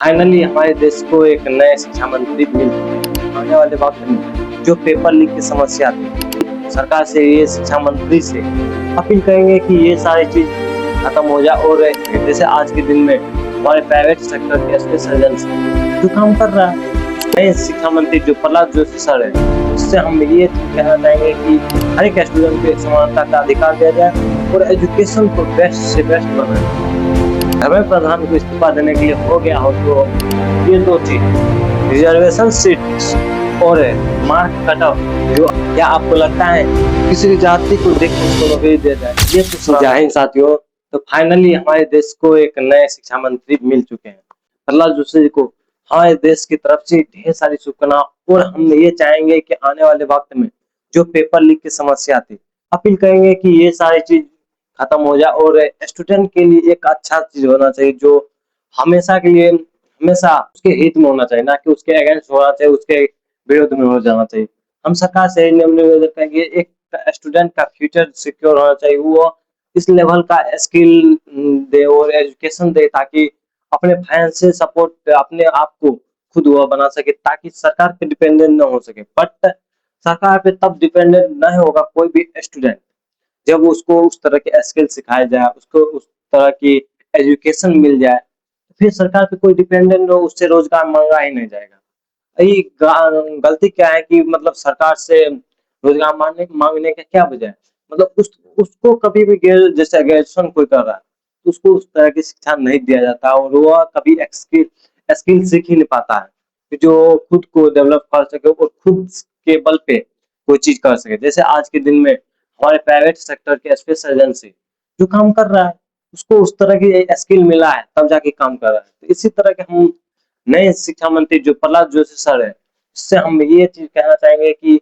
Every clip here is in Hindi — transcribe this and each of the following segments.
फाइनली हमारे देश को एक नए शिक्षा मंत्री मिल चुके हैं। आने वाले वक्त में जो पेपर लीक की समस्या थी, सरकार से ये शिक्षा मंत्री से अपील करेंगे कि ये सारी चीज खत्म हो जाए। और जैसे आज के दिन में हमारे प्राइवेट सेक्टर के स्पेशल एजेंसी जो काम कर रहा है, नए शिक्षा मंत्री जो प्रहलाद जोशी सर है, उससे हम ये कहना चाहेंगे कि हर एक स्टूडेंट को समानता का अधिकार दिया जाए और एजुकेशन को बेस्ट से बेस्ट बनाया जाए। धर्मेंद्र प्रधान को इस्तीफा देने के लिए हो गया हो तो ये दो चीज, रिजर्वेशन सीट और मार्क कट ऑफ, जो क्या आपको लगता है किसी भी जाति को देख के उसको नौकरी दिया जाए? ये तो जय हिंद साथियों। तो फाइनली हमारे देश को एक नए शिक्षा मंत्री मिल चुके हैं, प्रहलाद जोशी जी को हमारे देश की तरफ से ढेर सारी शुभकामनाएं। और हम ये चाहेंगे कि आने वाले वक्त में जो पेपर लीक की समस्या थी, अपील करेंगे कि ये सारी चीज खत्म हो जाए और स्टूडेंट के लिए एक अच्छा चीज होना चाहिए जो हमेशा के लिए हमेशा उसके हित में होना चाहिए, ना कि उसके अगेंस्ट होना चाहिए, उसके विरोध में हो जाना चाहिए। हम सरकार से निवेदन करेंगे, एक स्टूडेंट का फ्यूचर सिक्योर होना चाहिए, वो इस लेवल का स्किल दे और एजुकेशन दे ताकि अपने फाइनेंशियल सपोर्ट अपने आप को खुद हुआ बना सके, ताकि सरकार पे डिपेंडेंट न हो सके। बट सरकार पे तब डिपेंडेंट नहीं होगा कोई भी स्टूडेंट जब उसको उस तरह के स्किल सिखाया जाए, उसको उस तरह की एजुकेशन मिल जाए, फिर सरकार पे कोई डिपेंडेंट हो, उससे रोजगार मांगा ही नहीं जाएगा। ये गलती क्या है कि मतलब सरकार से रोजगार मांगने मांगने का क्या वजह है? मतलब उसको कभी भी जैसे ग्रेजुएशन कोई कर रहा है तो उसको उस तरह की शिक्षा नहीं दिया जाता और वो कभी स्किल स्किल सीख ही नहीं पाता है कि जो खुद को डेवलप कर सके और खुद के बल पे कोई चीज कर सके। जैसे आज के दिन में हमारे प्राइवेट सेक्टर के स्पेशल एजेंसी जो काम कर रहा है, उसको उस तरह की स्किल मिला है तब जाके काम कर रहा है। तो इसी तरह के हम नए शिक्षा मंत्री जो प्रहलाद जोशी सर है, उससे हम ये चीज कहना चाहेंगे कि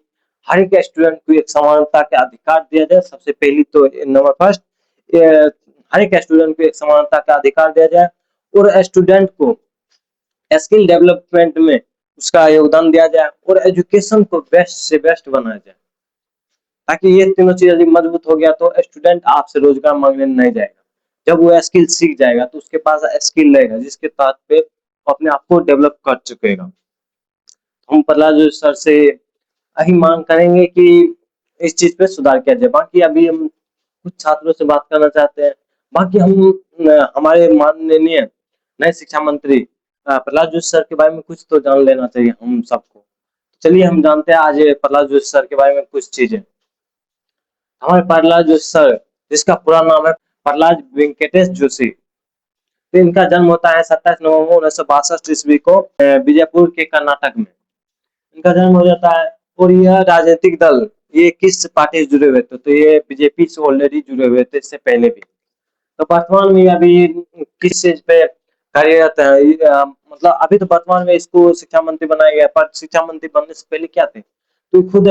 हर एक स्टूडेंट को एक समानता के अधिकार दिया जाए। सबसे पहली तो नंबर फर्स्ट, हर एक स्टूडेंट को एक समानता का अधिकार दिया जाए और स्टूडेंट को स्किल डेवलपमेंट में उसका योगदान दिया जाए और एजुकेशन को बेस्ट से बेस्ट बनाया जाए, ताकि ये तीनों चीज यदि मजबूत हो गया तो स्टूडेंट आपसे रोजगार मांगने नहीं जाएगा। जब वो स्किल सीख जाएगा तो उसके पास स्किल रहेगा जिसके तहत पे वो अपने आप को डेवलप कर चुकेगा। हम प्रहलाद जोशी सर से यही मांग करेंगे कि इस चीज पे सुधार किया जाए। बाकी अभी हम कुछ छात्रों से बात करना चाहते हैं। बाकी हम हमारे माननीय नए शिक्षा मंत्री प्रहलाद जोशी सर के बारे में कुछ तो जान लेना चाहिए हम सबको। चलिए हम जानते हैं आज प्रहलाद जोशी सर के बारे में कुछ चीजें। हमारे प्रहलाद जोशी सर, जिसका पूरा नाम है प्रहलाद वेंकटेश जोशी, तो इनका जन्म होता है 27 नवंबर 1962 ईस्वी को विजयपुर के कर्नाटक में इनका जन्म हो जाता है। और यह राजनीतिक दल, ये किस पार्टी से जुड़े हुए थे? तो ये बीजेपी से ऑलरेडी जुड़े हुए थे इससे पहले भी। तो वर्तमान में अभी किस चीज पे कार्यरत है? मतलब अभी तो वर्तमान में इसको शिक्षा मंत्री बनाया गया, पर शिक्षा मंत्री बनने से पहले क्या थे? तो खुद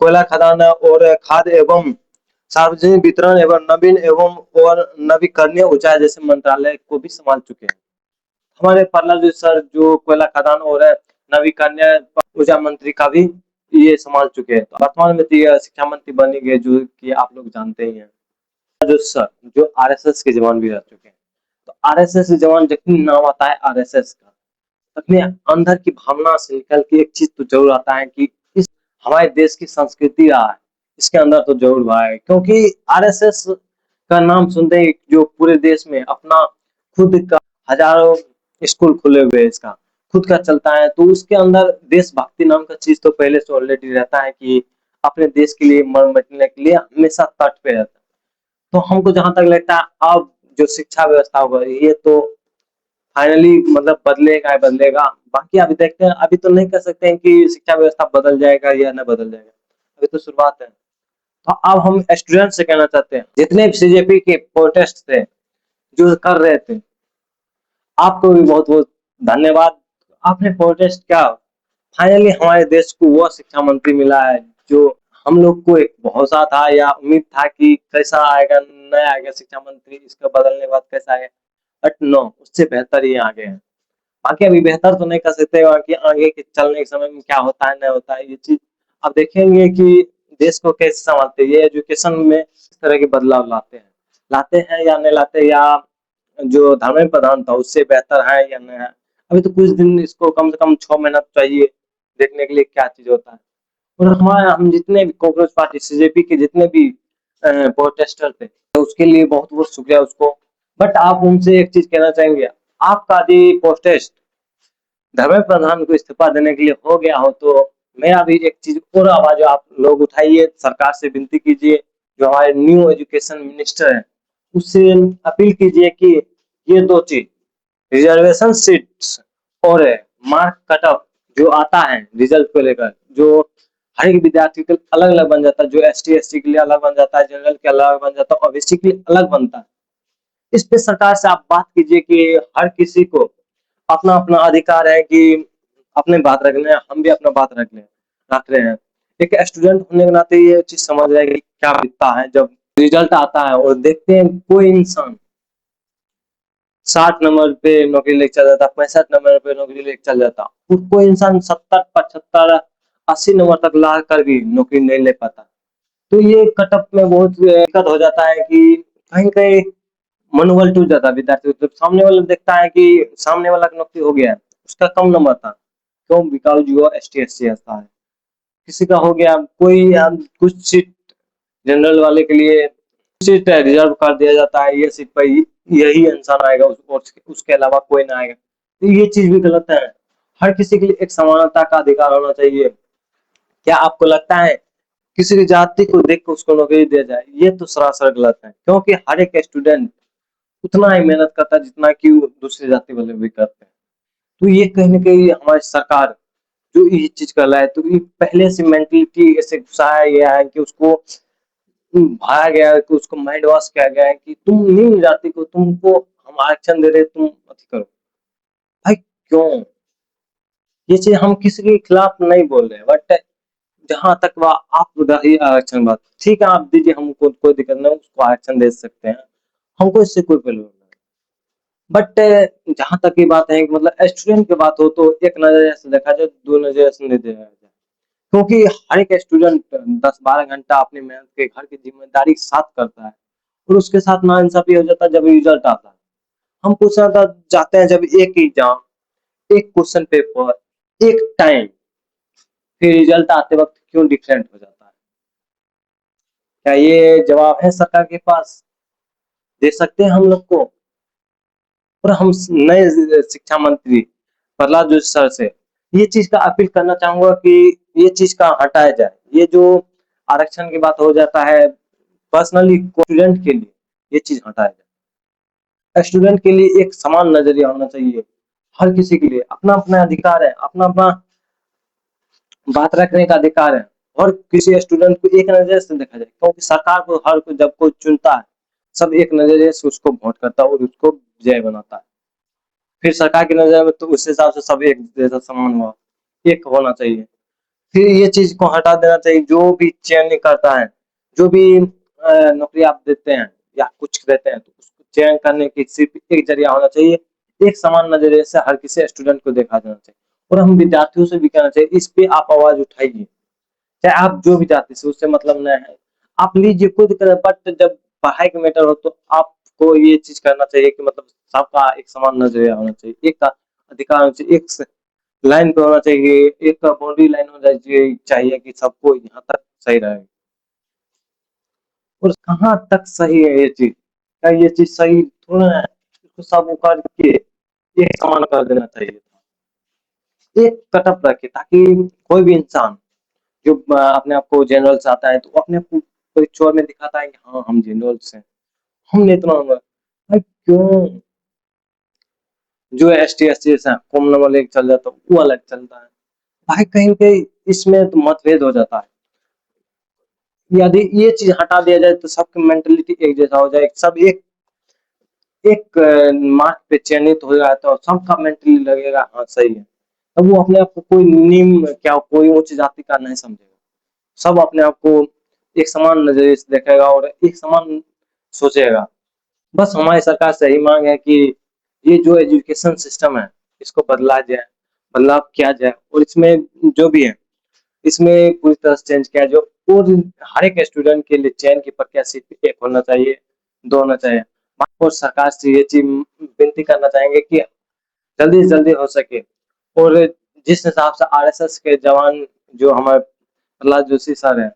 कोयला खदान और खाद्य एवं सार्वजनिक वितरण एवं नवीन एवं और नवीकरणीय ऊर्जा जैसे मंत्रालय को भी संभाल चुके हैं। हमारे प्रहलाद जोशी सर जो कोयला खदान और नवीकरणीय ऊर्जा मंत्री का भी ये संभाल चुके हैं। तो वर्तमान में तो ये शिक्षा मंत्री बने गए जो कि आप लोग जानते ही हैं। जो सर जो आरएसएस के जवान भी रह चुके हैं। तो आरएसएस के जवान जखनी नाम आता है आरएसएस का, अपने अंदर की भावना से निकल के एक चीज तो जरूर आता है कि इस हमारे देश की संस्कृति रहा है, इसके अंदर तो जरूर भाई है। क्योंकि आरएसएस का नाम सुनते ही जो पूरे देश में अपना खुद का हजारों स्कूल खुले हुए इसका खुद का चलता है, तो उसके अंदर देशभक्ति नाम का चीज तो पहले से ऑलरेडी रहता है कि अपने देश के लिए मर मिटने के लिए हमेशा तट पे रहता है। तो हमको जहां तक लगता है अब जो शिक्षा व्यवस्था होगा ये तो फाइनली मतलब बदलेगा ही बदलेगा। बाकी अभी देखते हैं, अभी तो नहीं कह सकते हैं कि शिक्षा व्यवस्था बदल जाएगा या न बदल जाएगा, अभी तो शुरुआत है। तो अब हम स्टूडेंट से कहना चाहते हैं, जितने भी सीजेपी के प्रोटेस्ट थे जो कर रहे थे, आपको भी बहुत बहुत धन्यवाद। आपने प्रोटेस्ट किया, फाइनली हमारे देश को वो शिक्षा मंत्री मिला है जो हम लोग को एक भरोसा था या उम्मीद था कि कैसा आएगा, नहीं आएगा शिक्षा मंत्री, इसका बदलने के बाद कैसा आएगा, बट नो, उससे बेहतर ही आगे है। बाकी अभी बेहतर तो नहीं कर सकते, बाकी आगे के चलने के समय में क्या होता है नहीं होता है ये चीज अब देखेंगे कि देश को कैसे संभालते हैं, ये एजुकेशन में इस तरह के बदलाव लाते हैं या नहीं लाते, या जो धर्मेंद्र प्रधान था उससे बेहतर है या नहीं है। अभी तो कुछ दिन इसको कम से कम 6 महीना तो चाहिए देखने के लिए क्या चीज होता है। और हमारे हम जितने भी कॉकरोच पार्टी सीजेपी के जितने भी प्रोटेस्टर थे तो उसके लिए बहुत बहुत शुक्रिया उसको। बट आप उनसे एक चीज कहना चाहेंगे, आपका यदि प्रोटेस्ट धर्मेंद्र प्रधान को इस्तीफा देने के लिए हो गया हो तो मेरा भी एक चीज और आवाज आप लोग उठाइए, सरकार से विनती कीजिए, जो हमारे न्यू एजुकेशन मिनिस्टर है उससे अपील कीजिए कि ये दो चीज रिजर्वेशन सीट्स और मार्क कट ऑफ जो आता है रिजल्ट को लेकर, जो हर एक विद्यार्थी के अलग अलग बन जाता है, जो एस टी के लिए अलग बन जाता है, जनरल के अलग बन जाता है, ओबीसी के लिए अलग बनता है। इस पे सरकार से आप बात कीजिए कि हर किसी को अपना अपना अधिकार है कि अपने बात रखना है, हम भी अपना बात रख रहे हैं। एक स्टूडेंट होने के नाते ये चीज समझ रहे हैं कि क्या बीतता है जब रिजल्ट आता है और देखते हैं कोई इंसान 60 नंबर पे नौकरी लेके चल जाता, 65 नंबर पे नौकरी लेके चल जाता, और कोई इंसान 70 75 80 नंबर तक ला कर भी नौकरी नहीं ले पाता। तो ये कटअप में बहुत दिक्कत हो जाता है कि कहीं कहीं मनोबल टूट जाता है विद्यार्थी, जब सामने वाला देखता है कि सामने वाला का नौकरी हो गया है, उसका कम नंबर था, क्यों बिकॉज यू एस टी ऐसा है। किसी का हो गया कोई कुछ सीट जनरल वाले के लिए सीट रिजर्व कर दिया जाता है, ये सीट पर यही इंसान आएगा और उसके अलावा कोई ना आएगा, तो ये चीज भी गलत है। हर किसी के लिए एक समानता का अधिकार होना चाहिए। क्या आपको लगता है किसी भी जाति को देख कर उसको नौकरी दिया जाए? ये तो सरासर गलत है, क्योंकि हर एक स्टूडेंट उतना ही मेहनत करता है जितना कि दूसरी जाति वाले भी करते हैं। तो ये कहीं ना कहीं हमारी सरकार जो ये चीज कर रहा है, तो ये पहले से मेंटेलिटी ऐसे घुसाया गया है कि उसको भाया गया है, कि उसको माइंड वॉश किया गया है कि तुम निम्न जाति को तुमको हम आरक्षण दे रहे, तुम अति करो। भाई क्यों? ये चीज हम किसी के खिलाफ नहीं बोल रहे, बट जहां तक वह आप रही आरक्षण बात, ठीक है आप दीजिए, हमको कोई दिक्कत नहीं, उसको आरक्षण दे सकते हैं, हमको इससे कोई प्रॉब्लम नहीं। बट जहां तक की बात है कि मतलब स्टूडेंट की बात हो तो एक नजरिए से देखा जाए, दो नजरिए से नहीं देखा जाए, क्योंकि हर एक स्टूडेंट 10 12 घंटा अपनी मेहनत के घर की जिम्मेदारी के साथ करता है, और उसके साथ नाइंसाफी हो जाता है जब रिजल्ट आता है। हम पूछना चाहते हैं, जब एक एग्जाम, एक क्वेश्चन पेपर, एक टाइम, फिर रिजल्ट आते वक्त क्यों डिफरेंट हो जाता है? क्या ये जवाब है सरकार के पास? दे सकते हैं हम लोग को? और हम नए शिक्षा मंत्री प्रहलाद जोशी सर से ये चीज का अपील करना चाहूंगा कि ये चीज का हटाया जाए। ये जो आरक्षण की बात हो जाता है पर्सनली स्टूडेंट के लिए, ये चीज हटाया जाए। स्टूडेंट के लिए एक समान नजरिया होना चाहिए, हर किसी के लिए अपना अपना अधिकार है, अपना अपना बात रखने का अधिकार है, और किसी स्टूडेंट को एक नजरिए से देखा जाए, क्योंकि सरकार को हर को जब कोई चुनता है सब एक नजरिए से उसको वोट करता है और उसको विजय बनाता है। फिर सरकार की नजर में तो उस हिसाब से सब एक जैसा समान हुआ, एक होना चाहिए। फिर ये चीज को हटा देना चाहिए, जो भी चयन नहीं करता है, जो भी नौकरी आप देते हैं या कुछ देते हैं, तो उसको चयन करने की सिर्फ एक जरिया होना चाहिए, एक समान नजरिए से हर किसी स्टूडेंट को देखा जाना चाहिए। और हम विद्यार्थियों से भी कहना चाहिए, इस पे आप आवाज उठाइए, चाहे आप जो भी जाति से, उससे मतलब नहीं है, आप लीजिए कोई दिक्कत नहीं, बट जब पढ़ाई का मैटर हो तो आपको ये चीज करना चाहिए कि मतलब सबका एक समान नजरिया होना चाहिए, एक का अधिकार होना चाहिए, एक लाइन पे होना चाहिए, एक बाउंड्री लाइन होना चाहिए कि सबको यहाँ तक सही रहे। और कहाँ तक सही है ये चीज? क्या ये चीज सही थोड़ा है? इसको सब उखाड़ के एक समान कर देना चाहिए था, एक कटअप रखे, ताकि कोई भी इंसान जो अपने आप को जनरल चाहता है तो वो अपने आप को कोई चोर में दिखाता है कि हाँ हम जनरल हैं, हमने इतना नंबर। भाई क्यों? जो एस टी है कम नंबर लेके चल जाता है वो अलग चलता है। भाई कहीं कहीं इसमें तो मतभेद हो जाता है। यदि ये चीज हटा दिया जाए तो सबकी मेंटेलिटी एक जैसा हो जाए, सब एक एक मार्क पे चयनित हो जाए तो सबका मेंटली लगेगा हाँ सही है, तब वो अपने आप को कोई निम्न क्या कोई उच्च जाति का नहीं समझेगा, सब अपने आप को एक समान नजरिए से देखेगा और एक समान सोचेगा। बस हमारी सरकार से यही मांग है कि ये जो एजुकेशन सिस्टम है इसको बदला जाए, बदलाव किया जाए, और इसमें जो भी है इसमें पूरी तरह से चेंज किया जो, और हर एक स्टूडेंट के लिए चयन की प्रक्रिया सिर्फ एक होना चाहिए, दो होना चाहिए। और सरकार से ये चीज विनती करना चाहेंगे कि जल्दी से जल्दी हो सके। और जिस हिसाब से आरएसएस के जवान जो हमारे प्रहलाद जोशी सर हैं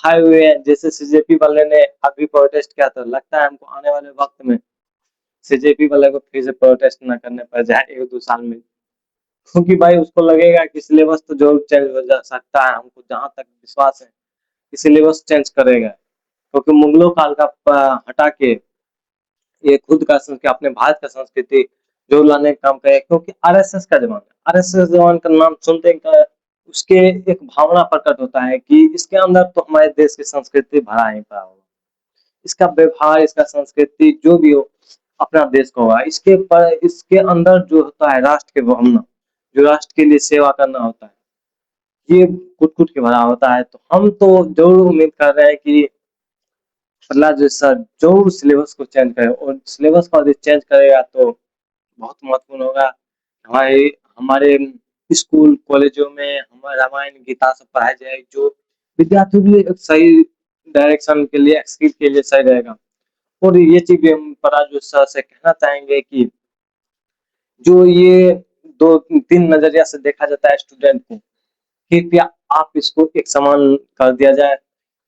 आए हुए हैं, जैसे सीजेपी वाले ने अभी प्रोटेस्ट किया था, लगता है हमको आने वाले वक्त में सीजेपी वाले को फिर से प्रोटेस्ट न करने पड़ जाए 1-2 साल में। क्योंकि भाई उसको लगेगा कि सिलेबस तो जरूर चेंज हो जा सकता है, हमको जहां तक विश्वास है कि सिलेबस चेंज करेगा। क्योंकि मुगलों काल का हटा के ये खुद का संस्कृति, अपने भारत का संस्कृति जो लाने का काम करे। क्योंकि आरएसएस का जमाना, आरएसएस जवान का नाम सुनते का उसके एक भावना प्रकट होता है कि इसके अंदर तो हमारे देश की संस्कृति भरा है पड़ा होगा, इसका व्यवहार, इसका संस्कृति जो भी हो अपना देश का होगा। इसके अंदर जो होता है राष्ट्र के भावना, जो राष्ट्र के लिए सेवा करना होता है, ये कुट-कुट के भरा होता है। तो हम तो जरूर उम्मीद कर रहे हैं कि प्रहलाद जोशी सर जरूर सिलेबस को चेंज करे, और सिलेबस को यदि चेंज करेगा तो बहुत महत्वपूर्ण होगा। हमारे हमारे स्कूल कॉलेजों में हमारे रामायण गीता सब पढ़ाई जाए, जो विद्यार्थियों के लिए एक सही डायरेक्शन के लिए, एक्सक्यूज के लिए सही रहेगा। और ये चीज भी हम प्रहलाद जोशी सर से कहना चाहेंगे कि जो ये दो तीन नजरिया से देखा जाता है स्टूडेंट को, कृपया आप इसको एक समान कर दिया जाए।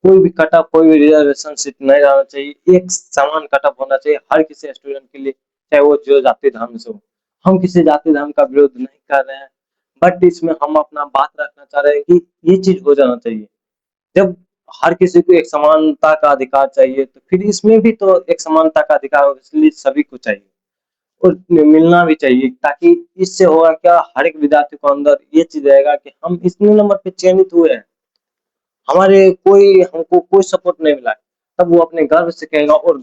कोई भी कट ऑफ, कोई भी रिजर्वेशन सीट नहीं रहना चाहिए, एक समान कट ऑफ होना चाहिए हर किसी स्टूडेंट के लिए, चाहे वो जो जाति धर्म से हो। हम किसी जाति धर्म का विरोध नहीं कर रहे हैं, बट इसमें हम अपना बात रखना चाह रहे हैं कि ये चीज हो जाना चाहिए। जब हर किसी को एक समानता का अधिकार चाहिए, तो फिर इसमें भी तो एक समानता का अधिकार हो, इसलिए सभी को चाहिए और मिलना भी चाहिए। ताकि इससे होगा क्या, हर एक विद्यार्थी को अंदर ये चीज रहेगा कि हम इतने नंबर पे चयनित हुए हैं, हमारे कोई हमको कोई सपोर्ट नहीं मिला है, तब वो अपने गर्व से कहेगा। और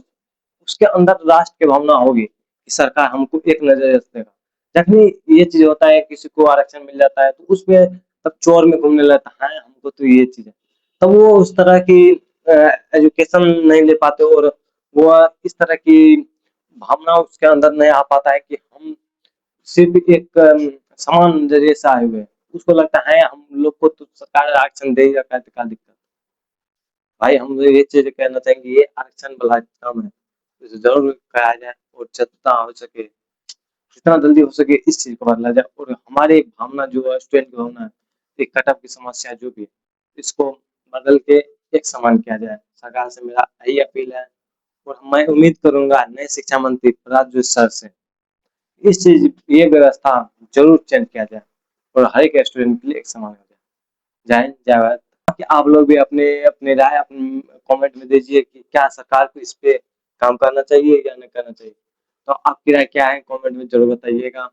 उसके अंदर राष्ट्र की भावना होगी कि सरकार हमको एक नजरिए से देगा। जखनी ये चीज होता है, किसी को आरक्षण मिल जाता है तो उसमें तब चोर में घूमने लगता है, हमको तो ये चीज है, तब वो उस तरह की एजुकेशन नहीं ले पाते, और वो इस तरह की भावना उसके अंदर नहीं आ पाता है कि हम सिर्फ एक समान नजरिए से आए हुए हैं। उसको लगता है हम लोग को तो सरकार आरक्षण दे ही रखा है, तो क्या दिक्कत। भाई हम लोग ये चीज कहना चाहेंगे, ये आरक्षण वाला काम है, इसे जरूर कराया जाए, और जितना हो सके, जितना जल्दी हो सके इस चीज को बदला जाए। और हमारे एक भावना जो है, स्टूडेंट की भावना है, एक कटअप की समस्या जो भी है, इसको बदल के एक समान किया जाए। सरकार से मेरा यही अपील है, और मैं उम्मीद करूंगा नए शिक्षा मंत्री प्रहलाद जोशी सर से इस चीज, ये व्यवस्था जरूर चेंज किया जाए, और हर एक स्टूडेंट के लिए एक समान हो जाए। जय हिंद, जय भारत। कि आप लोग भी अपने अपने राय अपने कमेंट में दीजिए कि क्या सरकार को इस पे काम करना चाहिए या नहीं करना चाहिए। तो आपकी राय क्या है, कमेंट में जरूर बताइएगा।